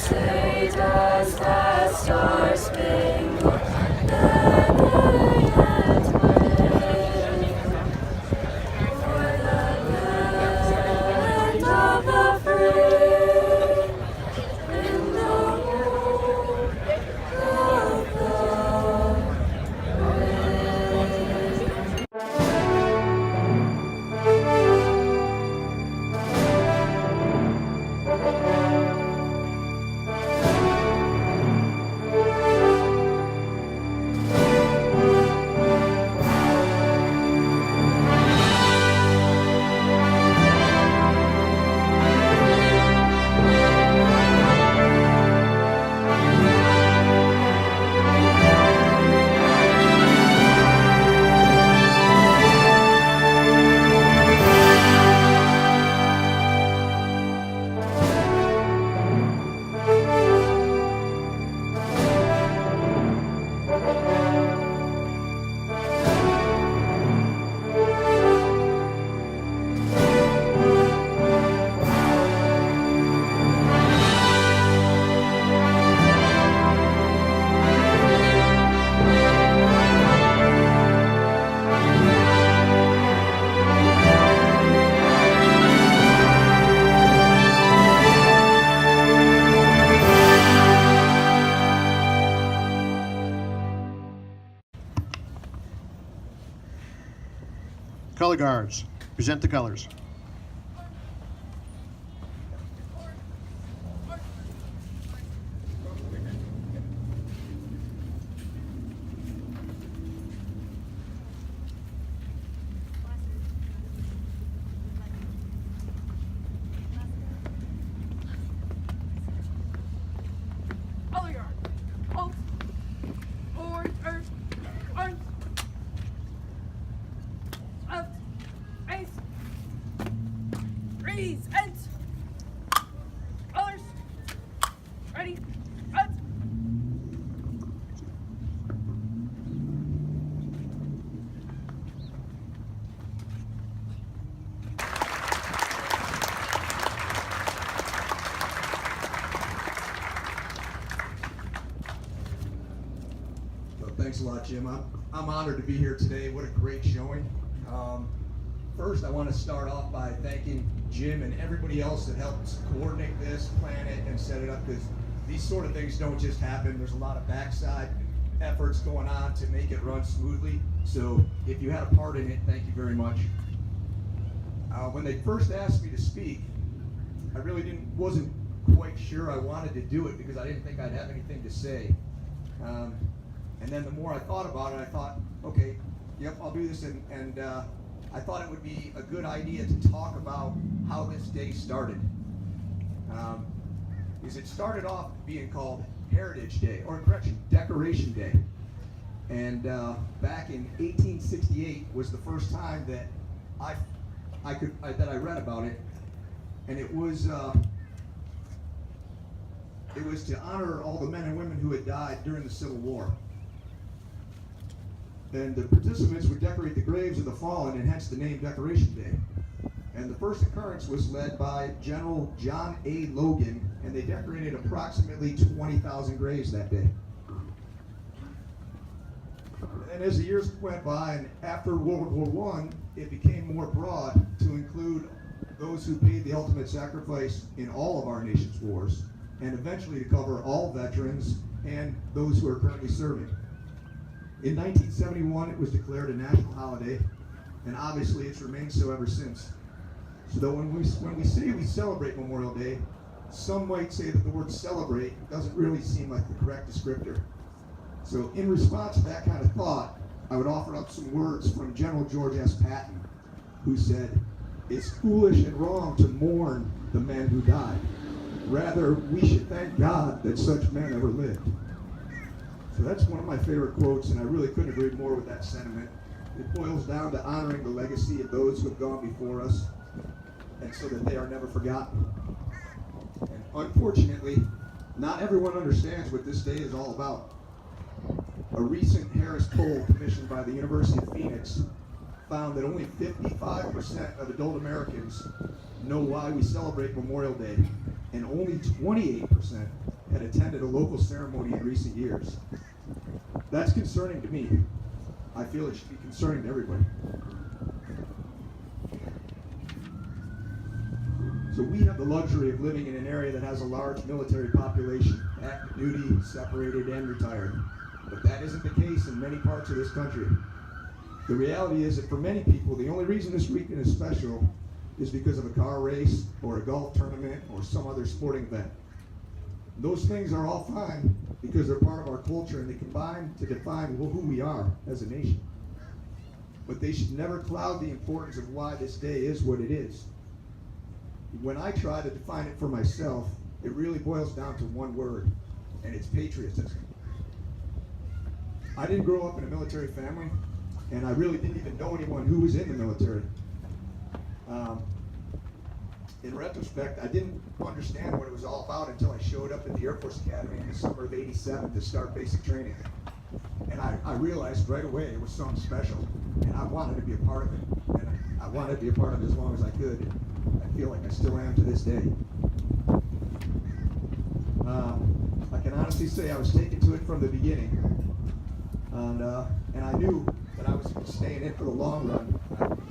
Sleigh does the star-spangled banner yet wave? For the land of the free, in the home of the Color guards, present the colors. Color guard. Alt. Orange. Orange. Left. Ace. Freeze. Ends. Colors. Ready. Cut. Well, thanks a lot, Jim. I'm honored to be here today. What a great showing. First, I want to start off by thanking Jim and everybody else that helped coordinate this, plan it, and set it up, because these sort of things don't just happen. There's a lot of backside efforts going on to make it run smoothly. So if you had a part in it, thank you very much. When they first asked me to speak, I really wasn't quite sure I wanted to do it because I didn't think I'd have anything to say. And then the more I thought about it, I thought, okay, yep, I'll do this. And I thought it would be a good idea to talk about how this day started. Because it started off being called Heritage Day, or correction, Decoration Day. And back in 1868 was the first time that I read about it, and it was to honor all the men and women who had died during the Civil War. And the participants would decorate the graves of the fallen, and hence the name Decoration Day. And the first occurrence was led by General John A. Logan, and they decorated approximately 20,000 graves that day. And as the years went by, and after World War I, it became more broad to include those who paid the ultimate sacrifice in all of our nation's wars, and eventually to cover all veterans and those who are currently serving. In 1971, it was declared a national holiday, and obviously it's remained so ever since. So that when we say we celebrate Memorial Day, some might say that the word celebrate doesn't really seem like the correct descriptor. So in response to that kind of thought, I would offer up some words from General George S. Patton, who said, "It's foolish and wrong to mourn the men who died. Rather, we should thank God that such men ever lived." So that's one of my favorite quotes, and I really couldn't agree more with that sentiment. It boils down to honoring the legacy of those who have gone before us, and so that they are never forgotten. And unfortunately, not everyone understands what this day is all about. A recent Harris poll commissioned by the University of Phoenix found that only 55% of adult Americans know why we celebrate Memorial Day, and only 28% had attended a local ceremony in recent years. That's concerning to me. I feel it should be concerning to everybody. So we have the luxury of living in an area that has a large military population, active duty, separated, and retired. But that isn't the case in many parts of this country. The reality is that for many people, the only reason this weekend is special is because of a car race or a golf tournament or some other sporting event. Those things are all fine because they're part of our culture and they combine to define who we are as a nation. But they should never cloud the importance of why this day is what it is. When I try to define it for myself, it really boils down to one word, and it's patriotism. I didn't grow up in a military family, and I really didn't even know anyone who was in the military. In retrospect, I didn't understand what it was all about until I showed up at the Air Force Academy in the summer of '87 to start basic training. And I realized right away it was something special, and I wanted to be a part of it. And I wanted to be a part of it as long as I could. I feel like I still am to this day. I can honestly say I was taken to it from the beginning. And I knew that I was staying in for the long run.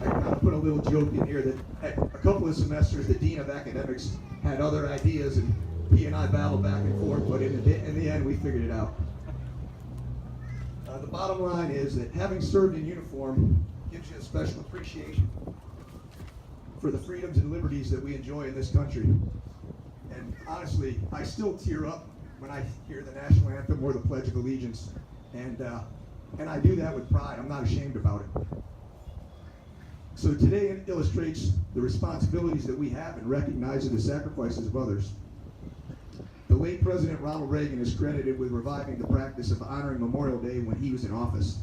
I kind of put a little joke in here that at a couple of semesters, the Dean of Academics had other ideas, and he and I battled back and forth, but in the end, we figured it out. The bottom line is that having served in uniform gives you a special appreciation for the freedoms and liberties that we enjoy in this country. And honestly, I still tear up when I hear the national anthem or the Pledge of Allegiance. And I do that with pride. I'm not ashamed about it. So today it illustrates the responsibilities that we have in recognizing the sacrifices of others. The late President Ronald Reagan is credited with reviving the practice of honoring Memorial Day when he was in office.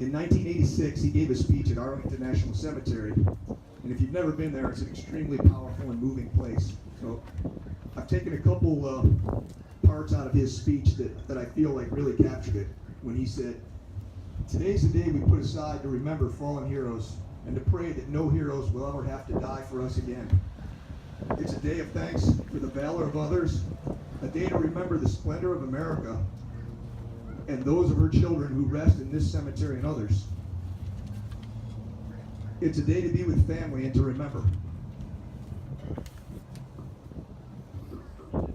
In 1986, he gave a speech at Arlington National Cemetery. And if you've never been there, it's an extremely powerful and moving place. So I've taken a couple parts out of his speech that I feel like really captured it. When he said, "Today's the day we put aside to remember fallen heroes and to pray that no heroes will ever have to die for us again. It's a day of thanks for the valor of others, a day to remember the splendor of America and those of her children who rest in this cemetery and others. It's a day to be with family and to remember."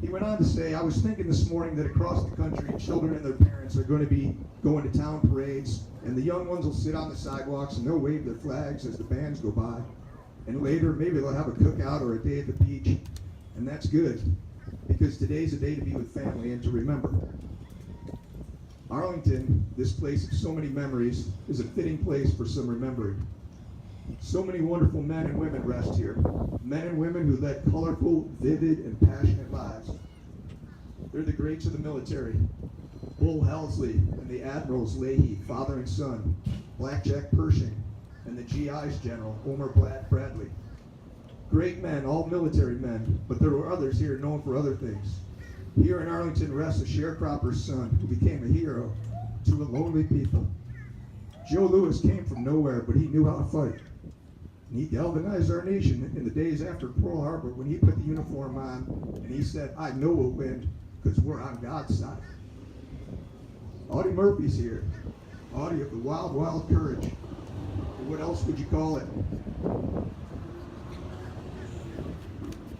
He went on to say, "I was thinking this morning that across the country, children and their parents are going to be going to town parades, and the young ones will sit on the sidewalks and they'll wave their flags as the bands go by. And later, maybe they'll have a cookout or a day at the beach, and that's good, because today's a day to be with family and to remember." Arlington, this place of so many memories, is a fitting place for some remembering. So many wonderful men and women rest here. Men and women who led colorful, vivid, and passionate lives. They're the greats of the military. Bull Helsley and the Admirals Leahy, father and son. Blackjack Pershing and the GI's General, Homer Bradley. Great men, all military men, but there were others here known for other things. Here in Arlington rests a sharecropper's son who became a hero to a lonely people. Joe Louis came from nowhere, but he knew how to fight. And he galvanized our nation in the days after Pearl Harbor when he put the uniform on and he said, "I know we'll win because we're on God's side." Audie Murphy's here. Audie of the wild, wild courage. What else would you call it?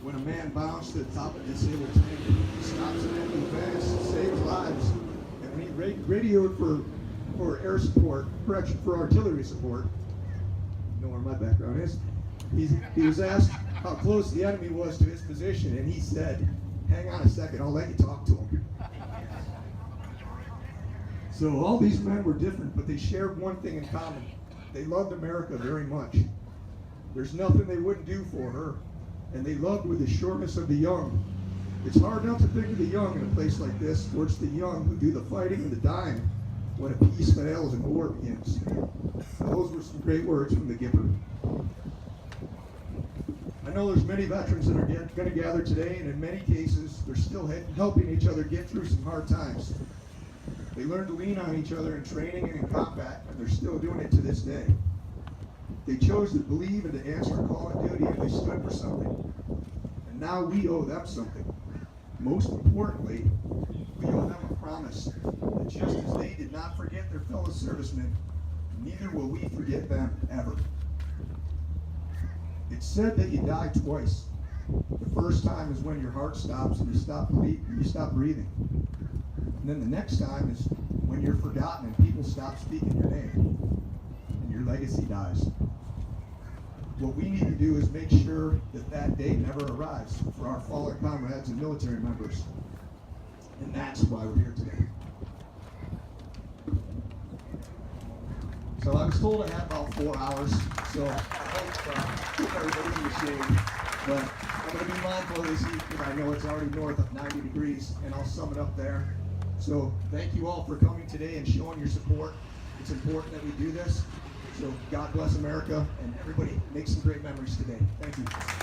When a man bounds to the top of a disabled tank, he stops an enemy advance, saves lives. And when he radioed for air support, correction, for artillery support, you know where my background is, he was asked how close the enemy was to his position, and he said, "Hang on a second, I'll let you talk to him." So all these men were different, but they shared one thing in common. They loved America very much. There's nothing they wouldn't do for her, and they loved with the sureness of the young. It's hard not to think of the young in a place like this, where it's the young who do the fighting and the dying when a peace fails and war begins. Now, those were some great words from the giver. I know there's many veterans that are going to gather today, and in many cases, they're still helping each other get through some hard times. They learned to lean on each other in training and in combat, and they're still doing it to this day. They chose to believe and to answer a call of duty, and they stood for something. And now we owe them something. most importantly, we owe them a promise that just as they did not forget their fellow servicemen, neither will we forget them ever. It's said that you die twice. The first time is when your heart stops and you stop breathing. And then the next time is when you're forgotten and people stop speaking your name and your legacy dies. What we need to do is make sure that that day never arrives for our fallen comrades and military members. And that's why we're here today. So I was told I had about 4 hours, so I hope everybody's in the shade. But I'm going to be mindful of this heat because I know it's already north of 90 degrees, and I'll sum it up there. So thank you all for coming today and showing your support. It's important that we do this. So God bless America, and everybody make some great memories today. Thank you.